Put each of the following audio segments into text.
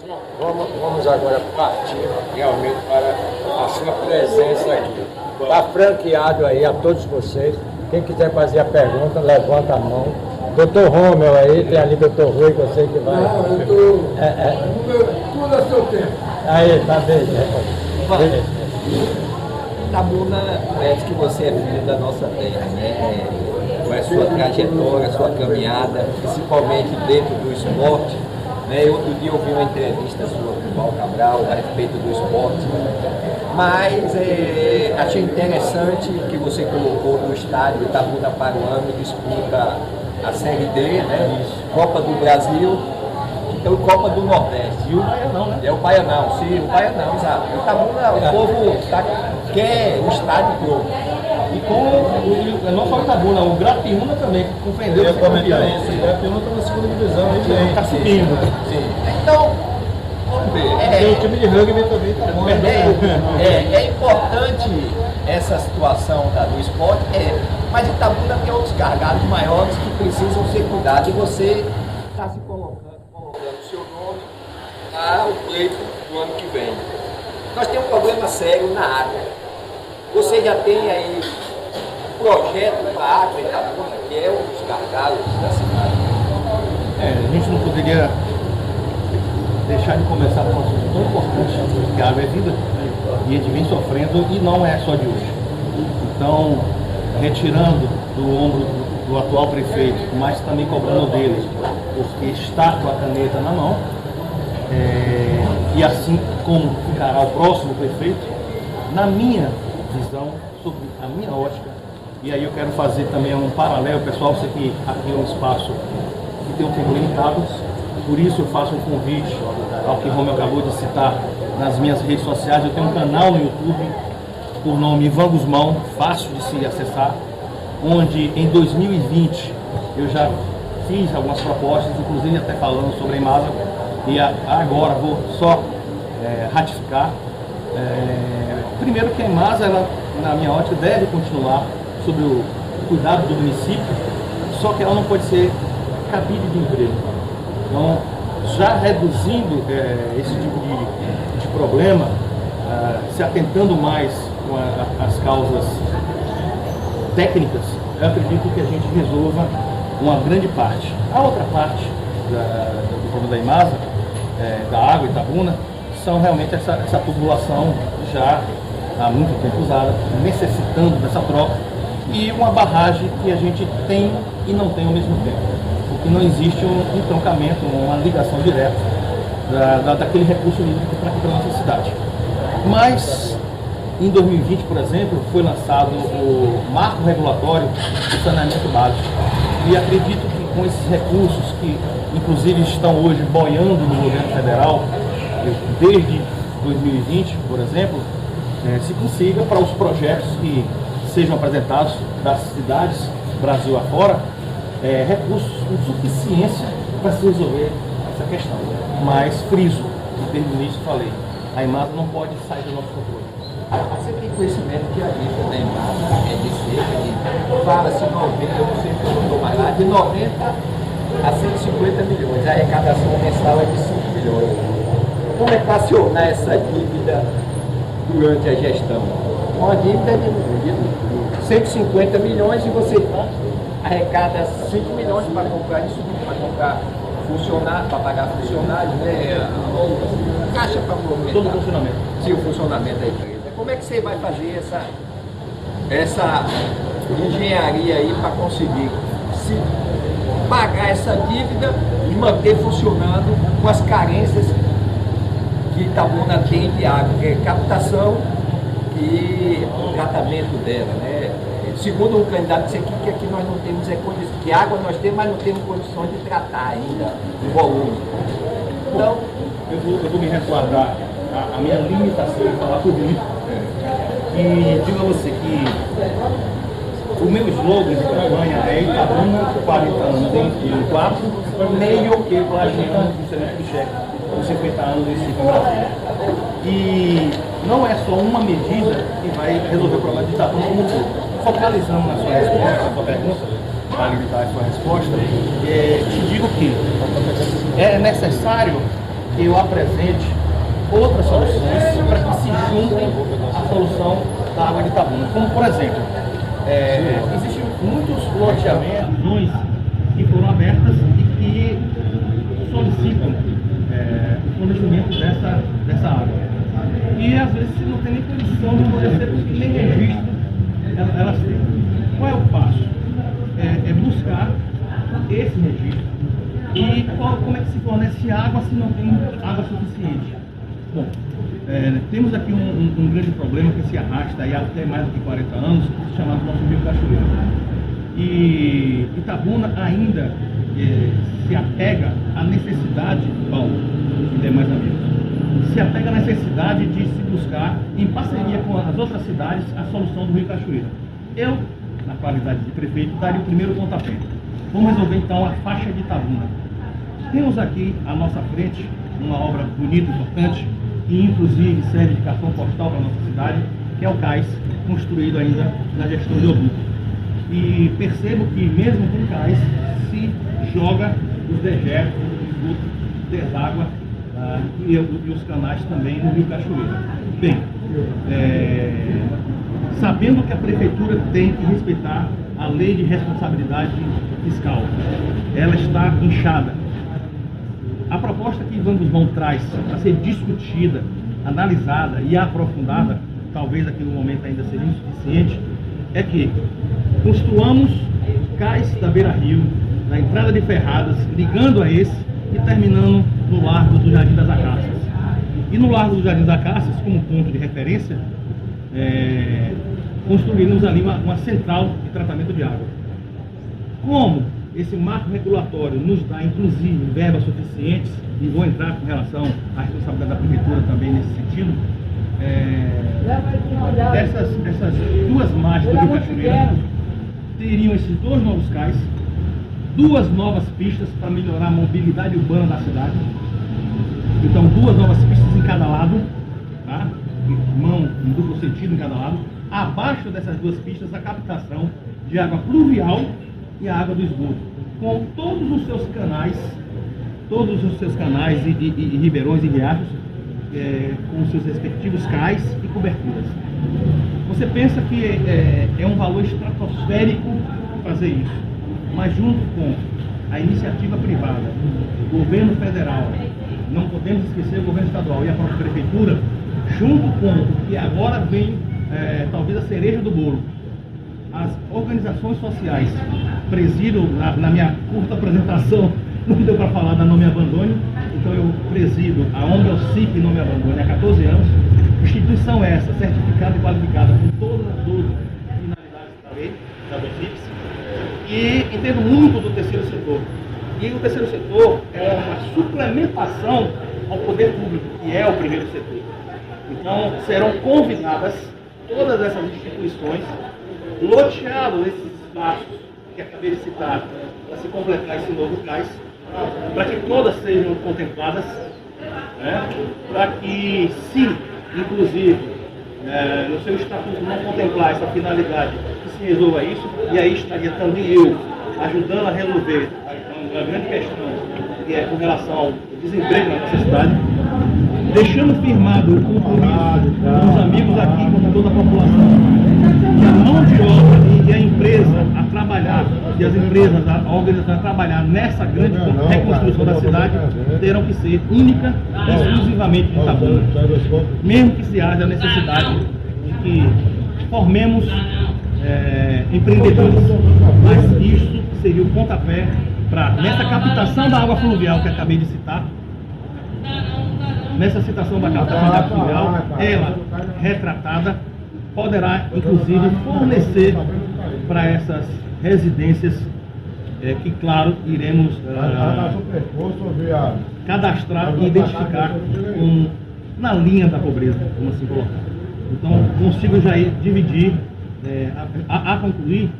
Vamos agora partir realmente para a sua presença aqui. Está franqueado aí a todos vocês. Quem quiser fazer a pergunta, levanta a mão. Doutor Romeu aí, tem ali doutor Rui, que eu sei que vai. Não, eu estou. Tudo a seu tempo. Aí, tá bem. Itabuna, parece que você é filho da nossa terra, né? Com a sua trajetória, a sua caminhada, principalmente dentro do esporte. Né? Outro dia eu vi uma entrevista sua com o Val Cabral a respeito do esporte, mas achei interessante que você colocou no estádio Itabuna Paruano, disputa a Série D, né? Copa do Brasil, então Copa do Nordeste. E o Baianão, né? É o Baianão, sim, o Baianão, exato. Itabuna, o povo quer o estádio pronto. E com não só o Itabuna, o Grapiúna também, que compreendeu esse campeão. O Grapiúna está na segunda divisão, Está subindo. Sim. Então, vamos ver. Tem o time de rugby também, tá bom. É importante essa situação do esporte, mas Itabuna tem outros gargalos maiores que precisam ser cuidados. E você está se colocando o seu nome ao pleito do ano que vem. Nós temos um problema sério na água. Você já tem aí um projeto para a água Itabuna, que é um dos gargalos da cidade. A gente não poderia deixar de começar com um assunto tão importante, que a água é vida, e a gente vem sofrendo, e não é só de hoje. Então, retirando do ombro do atual prefeito, mas também cobrando dele, porque está com a caneta na mão, e assim como ficará o próximo prefeito, na minha visão, sobre a minha ótica, e aí eu quero fazer também um paralelo, pessoal, sei que aqui é um espaço que tem um tempo limitado, por isso eu faço um convite ao que o Romeu acabou de citar nas minhas redes sociais. Eu tenho um canal no YouTube por nome Ivan Guzmão, fácil de se acessar, onde em 2020 eu já fiz algumas propostas, inclusive até falando sobre a Imasa, e agora vou só ratificar. Primeiro que a Imasa, ela, na minha ótica, deve continuar sob o cuidado do município, só que ela não pode ser cabide de emprego. Então, já reduzindo esse tipo de problema, se atentando mais com as causas técnicas, eu acredito que a gente resolva uma grande parte. A outra parte do problema da Imasa, da água Itabuna, são realmente essa população já há muito tempo usada, necessitando dessa troca, e uma barragem que a gente tem e não tem ao mesmo tempo, porque não existe um entroncamento, uma ligação direta daquele recurso hídrico para aqui para a nossa cidade. Mas, em 2020, por exemplo, foi lançado o marco regulatório do saneamento básico, e acredito que com esses recursos que, inclusive, estão hoje boiando no governo federal, desde 2020, por exemplo, se consiga para os projetos que sejam apresentados das cidades Brasil afora, recursos com suficiência para se resolver essa questão. Mas friso, desde o início falei, a Imasa não pode sair do nosso controle. Você tem conhecimento que a lista da Imasa é de cerca de, fala-se 90, eu não sei se eu não estou mais lá, de 90 a 150 milhões. A arrecadação mensal é de 5 milhões. Como equacionar essa dívida durante a gestão? Uma dívida de 150 milhões e você arrecada 5 milhões para comprar isso, para comprar funcionário, para pagar funcionários, né? Caixa para movimentar. Todo o funcionamento. Sim, o funcionamento da empresa. Como é que você vai fazer essa engenharia aí para conseguir pagar essa dívida e manter funcionando com as carências que Itabuna tem de água, que é captação e o tratamento dela, né? Segundo o candidato disse aqui, que aqui nós não temos condições, que água nós temos, mas não temos condições de tratar ainda o volume. Então, eu vou me resguardar a minha limitação de falar por mim. E digo a você que o meu slogan de campanha é Itabuna, 40 anos em 4, meio que plagiando o Celeste Kubitschek, com 50 anos em 5 Brasil. E não é só uma medida que vai resolver o problema de Itabuna como um todo. Focalizando na sua resposta, na sua pergunta, para limitar a sua resposta, te digo que é necessário que eu apresente outras soluções para que se juntem à solução da água de Itabuna. Como, por exemplo, existem muitos loteamentos que foram abertas e que solicitam o fornecimento dessa água. E às vezes não tem nem condição de fornecer, porque nem registro elas têm. Qual é o passo? É buscar esse registro. E como é que se fornece água se não tem água suficiente? Bom, temos aqui um grande problema que se arrasta aí até mais do que 40 anos, chamado nosso Rio Cachoeira. E Itabuna ainda se apega à necessidade, Paulo e demais amigos, se apega à necessidade de se buscar, em parceria com as outras cidades, a solução do Rio Cachoeira. Eu, na qualidade de prefeito, daria o primeiro pontapé. Vamos resolver então a faixa de Itabuna. Temos aqui à nossa frente uma obra bonita, importante, que inclusive serve de cartão postal para a nossa cidade, que é o cais, construído ainda na gestão de Oduto. E percebo que mesmo com cais se joga os dejetos, o deságua e os canais também no Rio Cachoeira. Bem, sabendo que a prefeitura tem que respeitar a lei de responsabilidade fiscal, ela está inchada. A proposta que Ivan Guzmão traz para ser discutida, analisada e aprofundada, talvez aqui no momento ainda seja insuficiente, é que construamos cais da Beira Rio, na entrada de Ferradas, ligando a esse e terminando no Largo do Jardim das Acácias. E no Largo do Jardim das Acácias, como ponto de referência, construímos ali uma central de tratamento de água. Como esse marco regulatório nos dá, inclusive, verbas suficientes, e vou entrar com relação à responsabilidade da prefeitura também nesse sentido, dessas duas margens do Rio Cachoeira, teriam esses dois novos cais, duas novas pistas para melhorar a mobilidade urbana da cidade. Então, duas novas pistas em cada lado, tá? Mão em duplo sentido em cada lado. Abaixo dessas duas pistas, a captação de água pluvial e a água do esgoto, com todos os seus canais e ribeirões e riachos, com seus respectivos cais e coberturas. Você pensa que é um valor estratosférico fazer isso, mas junto com a iniciativa privada, o governo federal, não podemos esquecer o governo estadual e a própria prefeitura, junto com o que agora vem, talvez a cereja do bolo, as organizações sociais presidiram, na minha curta apresentação, não deu para falar da Não Me Abandone, então eu presido a ONG OCIP Não Me Abandone há 14 anos, instituição essa, certificada e qualificada com todas as 12 finalidades da lei, das OCIPs, e entendo muito do terceiro setor. E o terceiro setor é uma suplementação ao poder público, que é o primeiro setor. Então, serão convidadas todas essas instituições, loteados esses espaços que acabei de citar, para se completar esse novo cais, para que todas sejam contempladas, para que, se, inclusive, no seu estatuto não contemplar essa finalidade, que se resolva isso, e aí estaria também eu ajudando a resolver uma grande questão, que é com relação ao desemprego na nossa cidade, deixando firmado o compromisso com os amigos aqui, com toda a população, que a mão de obra e a empresa a trabalhar, e as empresas, a organização a trabalhar nessa grande reconstrução da cidade, terão que ser única e exclusivamente de Itabuna. Mesmo que se haja a necessidade de que formemos empreendedores, mas isso seria o pontapé para, nessa captação da água fluvial que acabei de citar, nessa citação da captação da água fluvial, ela retratada, poderá inclusive fornecer para essas residências que, claro, iremos cadastrar e identificar na linha da pobreza, como assim colocar. Então, consigo já dividir, a concluir,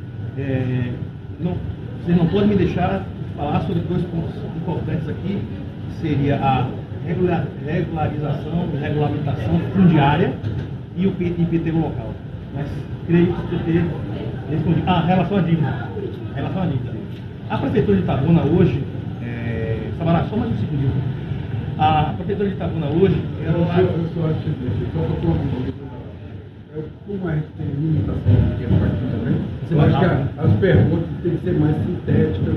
vocês não podem me deixar falar sobre dois pontos importantes aqui, que seria a regularização e regulamentação fundiária e o IPT local. Mas creio que você ter respondido. Relação à dívida. A Prefeitura de Itabuna hoje, Sabará, só mais um segundo. A Prefeitura de Itabuna hoje, ela... Eu só acho que só para concluir, como a gente tem limitação de tempo aqui também, eu acho que as perguntas têm que ser mais sintéticas,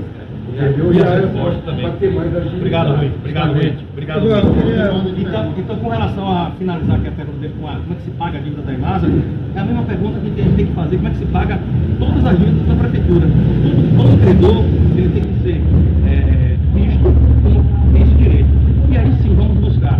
entendeu? E a resposta também. Para ter mais agilidade. Obrigado, Luiz. Obrigado, Luiz. Obrigado, Luiz. Então, com relação a finalizar aqui a pergunta dele com como é que se paga a dívida da Imasa, é a mesma pergunta que a gente tem que fazer, como é que se paga todas as dívidas da Prefeitura. Todo credor, ele tem que ser visto como esse direito. E aí sim, vamos buscar